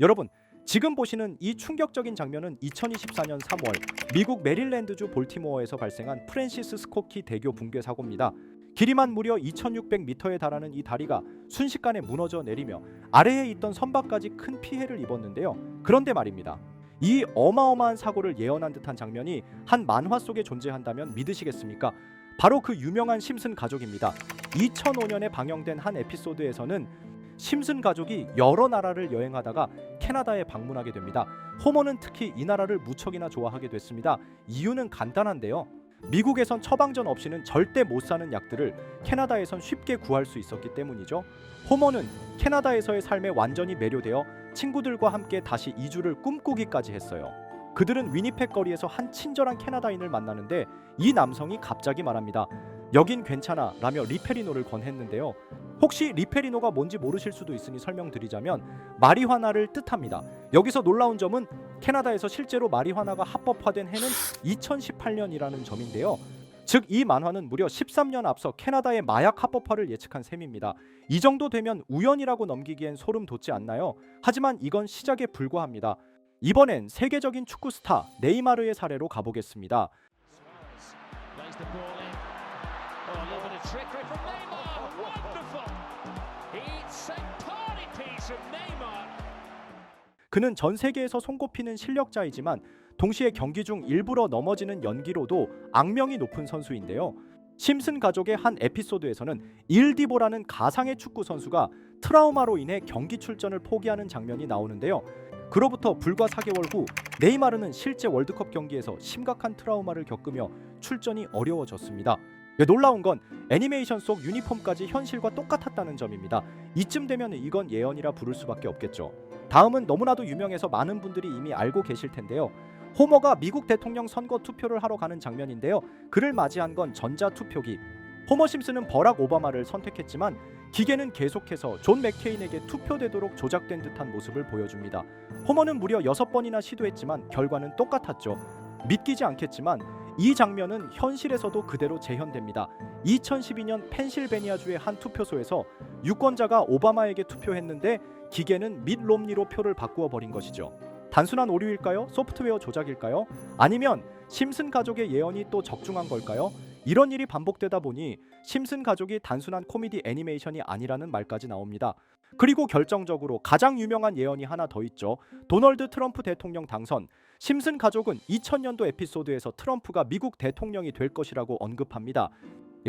여러분, 지금 보시는 이 충격적인 장면은 2024년 3월 미국 메릴랜드주 볼티모어에서 발생한 프랜시스 스코키 대교 붕괴 사고입니다. 길이만 무려 2600m에 달하는 이 다리가 순식간에 무너져 내리며 아래에 있던 선박까지 큰 피해를 입었는데요. 그런데 말입니다. 이 어마어마한 사고를 예언한 듯한 장면이 한 만화 속에 존재한다면 믿으시겠습니까? 바로 그 유명한 심슨 가족입니다. 2005년에 방영된 한 에피소드에서는 심슨 가족이 여러 나라를 여행하다가 캐나다에 방문하게 됩니다. 호머는 특히 이 나라를 무척이나 좋아하게 됐습니다. 이유는 간단한데요. 미국에선 처방전 없이는 절대 못 사는 약들을 캐나다에선 쉽게 구할 수 있었기 때문이죠. 호머는 캐나다에서의 삶에 완전히 매료되어 친구들과 함께 다시 이주를 꿈꾸기까지 했어요. 그들은 위니펙 거리에서 한 친절한 캐나다인을 만나는데 이 남성이 갑자기 말합니다. 여긴 괜찮아 라며 리페리노를 권했는데요. 혹시 리페리노가 뭔지 모르실 수도 있으니 설명드리자면 마리화나를 뜻합니다. 여기서 놀라운 점은 캐나다에서 실제로 마리화나가 합법화된 해는 2018년이라는 점인데요. 즉 이 만화는 무려 13년 앞서 캐나다의 마약 합법화를 예측한 셈입니다. 이 정도 되면 우연이라고 넘기기엔 소름 돋지 않나요? 하지만 이건 시작에 불과합니다. 이번엔 세계적인 축구 스타 네이마르의 사례로 가보겠습니다. 그는 전 세계에서 손꼽히는 실력자이지만 동시에 경기 중 일부러 넘어지는 연기로도 악명이 높은 선수인데요. 심슨 가족의 한 에피소드에서는 일디보라는 가상의 축구 선수가 트라우마로 인해 경기 출전을 포기하는 장면이 나오는데요. 그로부터 불과 4개월 후 네이마르는 실제 월드컵 경기에서 심각한 트라우마를 겪으며 출전이 어려워졌습니다. 놀라운 건 애니메이션 속 유니폼까지 현실과 똑같았다는 점입니다. 이쯤 되면 이건 예언이라 부를 수밖에 없겠죠. 다음은 너무나도 유명해서 많은 분들이 이미 알고 계실 텐데요. 호머가 미국 대통령 선거 투표를 하러 가는 장면인데요. 그를 맞이한 건 전자투표기. 호머 심슨은 버락 오바마를 선택했지만 기계는 계속해서 존 맥케인에게 투표되도록 조작된 듯한 모습을 보여줍니다. 호머는 무려 6번이나 시도했지만 결과는 똑같았죠. 믿기지 않겠지만 이 장면은 현실에서도 그대로 재현됩니다. 2012년 펜실베니아주의 한 투표소에서 유권자가 오바마에게 투표했는데 기계는 밋 롬니로 표를 바꾸어 버린 것이죠. 단순한 오류일까요? 소프트웨어 조작일까요? 아니면 심슨 가족의 예언이 또 적중한 걸까요? 이런 일이 반복되다 보니 심슨 가족이 단순한 코미디 애니메이션이 아니라는 말까지 나옵니다. 그리고 결정적으로 가장 유명한 예언이 하나 더 있죠. 도널드 트럼프 대통령 당선. 심슨 가족은 2000년도 에피소드에서 트럼프가 미국 대통령이 될 것이라고 언급합니다.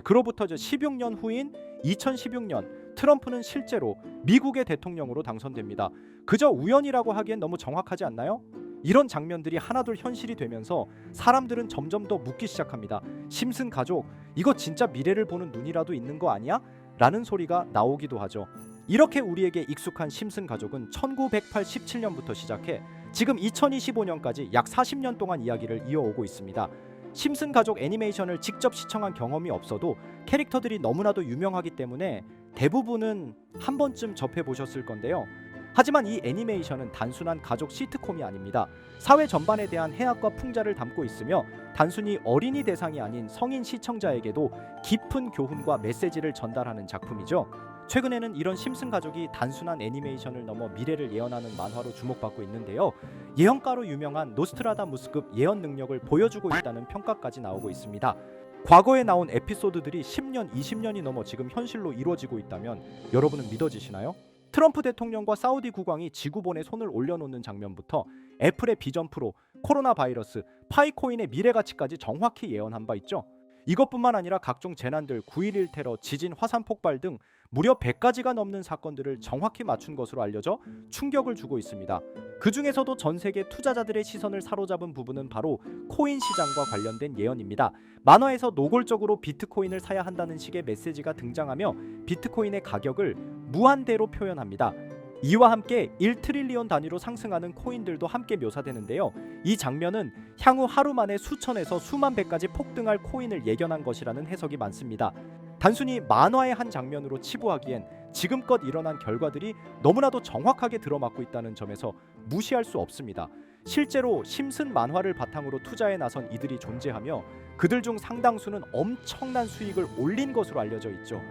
그로부터 16년 후인 2016년 트럼프는 실제로 미국의 대통령으로 당선됩니다. 그저 우연이라고 하기엔 너무 정확하지 않나요? 이런 장면들이 하나둘 현실이 되면서 사람들은 점점 더 묻기 시작합니다. 심슨 가족, 이거 진짜 미래를 보는 눈이라도 있는 거 아니야? 라는 소리가 나오기도 하죠. 이렇게 우리에게 익숙한 심슨 가족은 1987년부터 시작해 지금 2025년까지 약 40년 동안 이야기를 이어오고 있습니다. 심슨 가족 애니메이션을 직접 시청한 경험이 없어도 캐릭터들이 너무나도 유명하기 때문에 대부분은 한 번쯤 접해보셨을 건데요. 하지만 이 애니메이션은 단순한 가족 시트콤이 아닙니다. 사회 전반에 대한 해악과 풍자를 담고 있으며 단순히 어린이 대상이 아닌 성인 시청자에게도 깊은 교훈과 메시지를 전달하는 작품이죠. 최근에는 이런 심슨 가족이 단순한 애니메이션을 넘어 미래를 예언하는 만화로 주목받고 있는데요. 예언가로 유명한 노스트라다무스급 예언 능력을 보여주고 있다는 평가까지 나오고 있습니다. 과거에 나온 에피소드들이 10년, 20년이 넘어 지금 현실로 이루어지고 있다면 여러분은 믿어지시나요? 트럼프 대통령과 사우디 국왕이 지구본에 손을 올려놓는 장면부터 애플의 비전 프로, 코로나 바이러스, 파이코인의 미래 가치까지 정확히 예언한 바 있죠. 이것뿐만 아니라 각종 재난들, 9.11 테러, 지진, 화산 폭발 등 무려 100가지가 넘는 사건들을 정확히 맞춘 것으로 알려져 충격을 주고 있습니다. 그 중에서도 전 세계 투자자들의 시선을 사로잡은 부분은 바로 코인 시장과 관련된 예언입니다. 만화에서 노골적으로 비트코인을 사야 한다는 식의 메시지가 등장하며 비트코인의 가격을 무한대로 표현합니다. 이와 함께 1트릴리온 단위로 상승하는 코인들도 함께 묘사되는데요. 이 장면은 향후 하루 만에 수천에서 수만 배까지 폭등할 코인을 예견한 것이라는 해석이 많습니다. 단순히 만화의 한 장면으로 치부하기엔 지금껏 일어난 결과들이 너무나도 정확하게 들어맞고 있다는 점에서 무시할 수 없습니다. 실제로 심슨 만화를 바탕으로 투자에 나선 이들이 존재하며 그들 중 상당수는 엄청난 수익을 올린 것으로 알려져 있죠.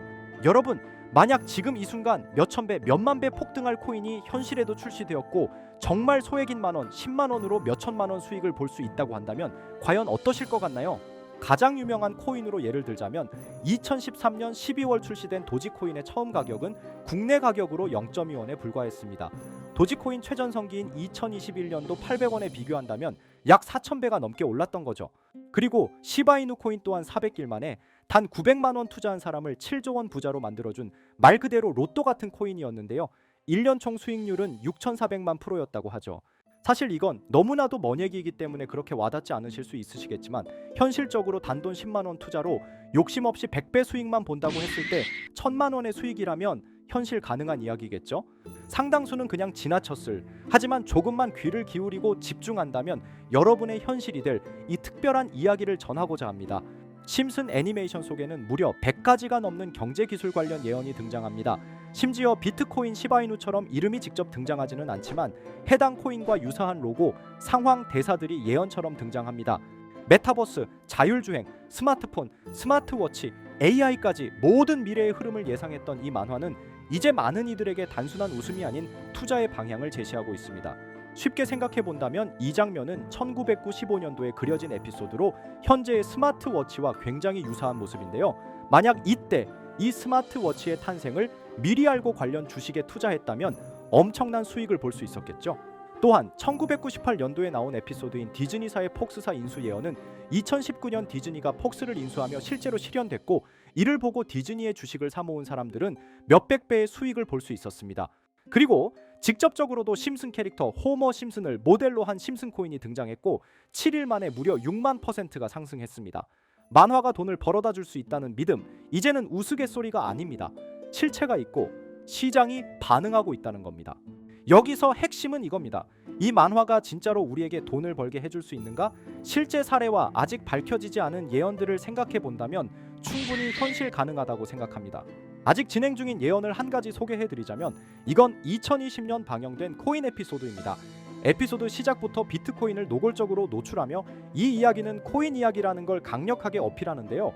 여러분, 만약 지금 이 순간 몇천 배, 몇만 배 폭등할 코인이 현실에도 출시되었고 정말 소액인 만원, 10만 원으로 몇천만 원 수익을 볼 수 있다고 한다면 과연 어떠실 것 같나요? 가장 유명한 코인으로 예를 들자면 2013년 12월 출시된 도지코인의 처음 가격은 국내 가격으로 0.2원에 불과했습니다. 도지코인 최전성기인 2021년도 800원에 비교한다면 약 4,000배가 넘게 올랐던 거죠. 그리고 시바이누 코인 또한 400일 만에 단 900만 원 투자한 사람을 7조 원 부자로 만들어준 말 그대로 로또 같은 코인이었는데요. 1년 총 수익률은 6,400만 %였다고 하죠. 사실 이건 너무나도 먼 얘기이기 때문에 그렇게 와닿지 않으실 수 있으시겠지만 현실적으로 단돈 10만 원 투자로 욕심 없이 100배 수익만 본다고 했을 때 1,000만 원의 수익이라면 현실 가능한 이야기겠죠? 상당수는 그냥 지나쳤을, 하지만 조금만 귀를 기울이고 집중한다면 여러분의 현실이 될 이 특별한 이야기를 전하고자 합니다. 심슨 애니메이션 속에는 무려 100가지가 넘는 경제기술 관련 예언이 등장합니다. 심지어 비트코인 시바이누처럼 이름이 직접 등장하지는 않지만 해당 코인과 유사한 로고, 상황, 대사들이 예언처럼 등장합니다. 메타버스, 자율주행, 스마트폰, 스마트워치, AI까지 모든 미래의 흐름을 예상했던 이 만화는 이제 많은 이들에게 단순한 웃음이 아닌 투자의 방향을 제시하고 있습니다. 쉽게 생각해 본다면 이 장면은 1995년도에 그려진 에피소드로 현재의 스마트워치와 굉장히 유사한 모습인데요. 만약 이때 이 스마트워치의 탄생을 미리 알고 관련 주식에 투자했다면 엄청난 수익을 볼 수 있었겠죠. 또한 1998년도에 나온 에피소드인 디즈니사의 폭스사 인수 예언은 2019년 디즈니가 폭스를 인수하며 실제로 실현됐고, 이를 보고 디즈니의 주식을 사모은 사람들은 몇백 배의 수익을 볼 수 있었습니다. 그리고 직접적으로도 심슨 캐릭터 호머 심슨을 모델로 한 심슨 코인이 등장했고 7일 만에 무려 6만 %가 상승했습니다. 만화가 돈을 벌어다 줄 수 있다는 믿음, 이제는 우스갯소리가 아닙니다. 실체가 있고 시장이 반응하고 있다는 겁니다. 여기서 핵심은 이겁니다. 이 만화가 진짜로 우리에게 돈을 벌게 해줄 수 있는가? 실제 사례와 아직 밝혀지지 않은 예언들을 생각해 본다면 충분히 현실 가능하다고 생각합니다. 아직 진행 중인 예언을 한 가지 소개해드리자면 이건 2020년 방영된 코인 에피소드입니다. 에피소드 시작부터 비트코인을 노골적으로 노출하며 이 이야기는 코인 이야기라는 걸 강력하게 어필하는데요.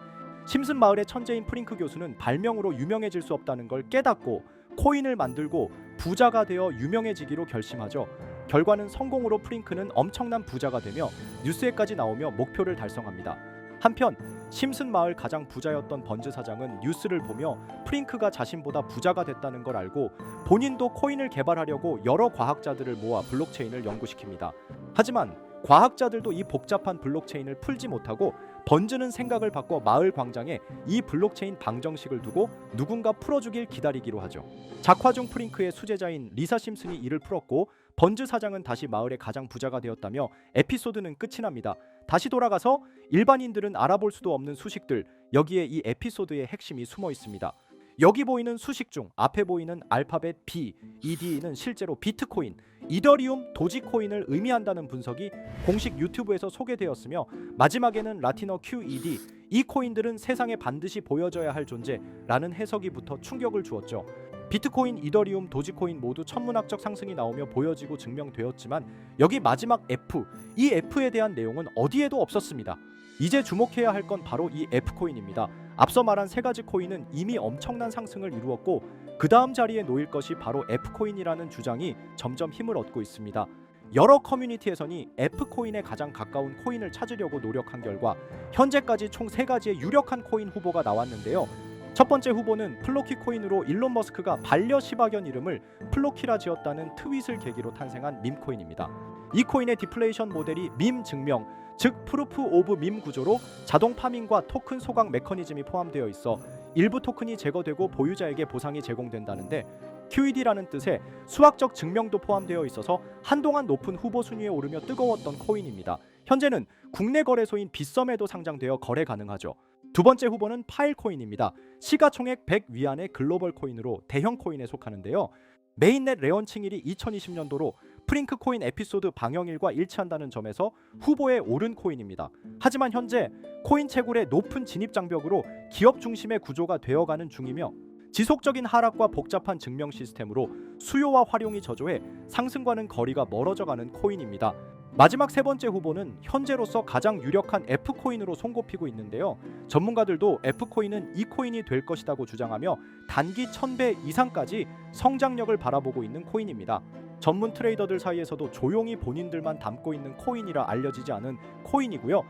심슨 마을의 천재인 프링크 교수는 발명으로 유명해질 수 없다는 걸 깨닫고 코인을 만들고 부자가 되어 유명해지기로 결심하죠. 결과는 성공으로 프링크는 엄청난 부자가 되며 뉴스에까지 나오며 목표를 달성합니다. 한편 심슨 마을 가장 부자였던 번즈 사장은 뉴스를 보며 프링크가 자신보다 부자가 됐다는 걸 알고 본인도 코인을 개발하려고 여러 과학자들을 모아 블록체인을 연구시킵니다. 하지만 과학자들도 이 복잡한 블록체인을 풀지 못하고 번즈는 생각을 바꿔 마을 광장에 이 블록체인 방정식을 두고 누군가 풀어주길 기다리기로 하죠. 작화 중 프링크의 수제자인 리사 심슨이 이를 풀었고 번즈 사장은 다시 마을의 가장 부자가 되었다며 에피소드는 끝이 납니다. 다시 돌아가서 일반인들은 알아볼 수도 없는 수식들, 여기에 이 에피소드의 핵심이 숨어 있습니다. 여기 보이는 수식 중 앞에 보이는 알파벳 B, ED는 실제로 비트코인, 이더리움, 도지코인을 의미한다는 분석이 공식 유튜브에서 소개되었으며 마지막에는 라틴어 QED, 이 코인들은 세상에 반드시 보여져야 할 존재라는 해석이 붙어 충격을 주었죠. 비트코인, 이더리움, 도지코인 모두 천문학적 상승이 나오며 보여지고 증명되었지만 여기 마지막 F, 이 F에 대한 내용은 어디에도 없었습니다. 이제 주목해야 할 건 바로 이 F코인입니다. 앞서 말한 세 가지 코인은 이미 엄청난 상승을 이루었고 그 다음 자리에 놓일 것이 바로 F코인이라는 주장이 점점 힘을 얻고 있습니다. 여러 커뮤니티에서는 F코인에 가장 가까운 코인을 찾으려고 노력한 결과 현재까지 총 3가지의 유력한 코인 후보가 나왔는데요. 첫 번째 후보는 플로키 코인으로 일론 머스크가 반려 시바견 이름을 플로키라 지었다는 트윗을 계기로 탄생한 밈코인입니다. 이 코인의 디플레이션 모델이 밈 증명, 즉 프루프 오브 밈 구조로 자동 파밍과 토큰 소각 메커니즘이 포함되어 있어 일부 토큰이 제거되고 보유자에게 보상이 제공된다는데 QED라는 뜻의 수학적 증명도 포함되어 있어서 한동안 높은 후보 순위에 오르며 뜨거웠던 코인입니다. 현재는 국내 거래소인 빗썸에도 상장되어 거래 가능하죠. 두 번째 후보는 파일코인입니다. 시가총액 100 위안의 글로벌 코인으로 대형 코인에 속하는데요. 메인넷 레언칭일이 2020년도로 프링크 코인 에피소드 방영일과 일치한다는 점에서 후보에 오른 코인입니다. 하지만 현재 코인 채굴의 높은 진입 장벽으로 기업 중심의 구조가 되어가는 중이며 지속적인 하락과 복잡한 증명 시스템으로 수요와 활용이 저조해 상승과는 거리가 멀어져가는 코인입니다. 마지막 세 번째 후보는 현재로서 가장 유력한 F코인으로 손꼽히고 있는데요. 전문가들도 F코인은 E코인이 될 것이라고 주장하며 단기 1000배 이상까지 성장력을 바라보고 있는 코인입니다. 전문 트레이더들 사이에서도 조용히 본인들만 담고 있는 코인이라 알려지지 않은 코인이고요.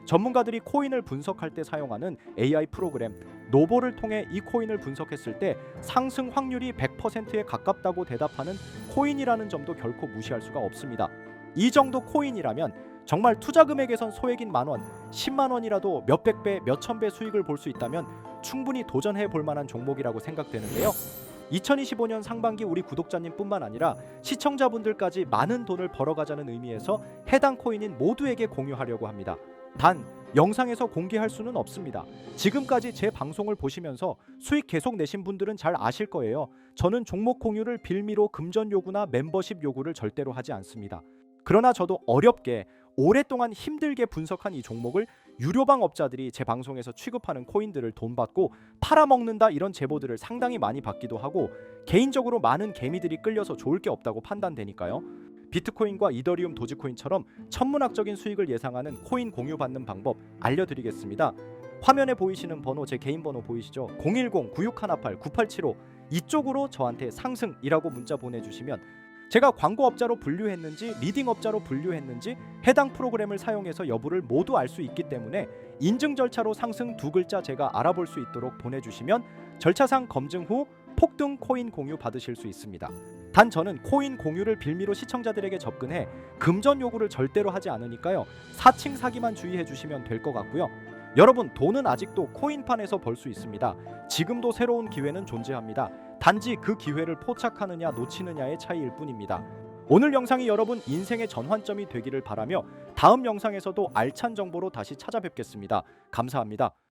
전문가들이 코인을 분석할 때 사용하는 AI 프로그램 노보를 통해 이 코인을 분석했을 때 상승 확률이 100%에 가깝다고 대답하는 코인이라는 점도 결코 무시할 수가 없습니다. 이 정도 코인이라면 정말 투자 금액에선 소액인 만원, 10만 원이라도 몇백 배, 몇천 배 수익을 볼 수 있다면 충분히 도전해 볼 만한 종목이라고 생각되는데요. 2025년 상반기 우리 구독자님뿐만 아니라 시청자분들까지 많은 돈을 벌어가자는 의미에서 해당 코인인 모두에게 공유하려고 합니다. 단 영상에서 공개할 수는 없습니다. 지금까지 제 방송을 보시면서 수익 계속 내신 분들은 잘 아실 거예요. 저는 종목 공유를 빌미로 금전 요구나 멤버십 요구를 절대로 하지 않습니다. 그러나 저도 어렵게 오랫동안 힘들게 분석한 이 종목을 유료방 업자들이 제 방송에서 취급하는 코인들을 돈 받고 팔아먹는다 이런 제보들을 상당히 많이 받기도 하고 개인적으로 많은 개미들이 끌려서 좋을 게 없다고 판단되니까요. 비트코인과 이더리움 도지코인처럼 천문학적인 수익을 예상하는 코인 공유 받는 방법 알려드리겠습니다. 화면에 보이시는 번호 제 개인 번호 보이시죠? 010-9618-9875 이쪽으로 저한테 상승이라고 문자 보내주시면 제가 광고업자로 분류했는지 리딩업자로 분류했는지 해당 프로그램을 사용해서 여부를 모두 알 수 있기 때문에 인증 절차로 상승 두 글자 제가 알아볼 수 있도록 보내주시면 절차상 검증 후 폭등 코인 공유 받으실 수 있습니다. 단 저는 코인 공유를 빌미로 시청자들에게 접근해 금전 요구를 절대로 하지 않으니까요. 사칭 사기만 주의해 주시면 될 것 같고요. 여러분 돈은 아직도 코인판에서 벌 수 있습니다. 지금도 새로운 기회는 존재합니다. 단지 그 기회를 포착하느냐 놓치느냐의 차이일 뿐입니다. 오늘 영상이 여러분 인생의 전환점이 되기를 바라며 다음 영상에서도 알찬 정보로 다시 찾아뵙겠습니다. 감사합니다.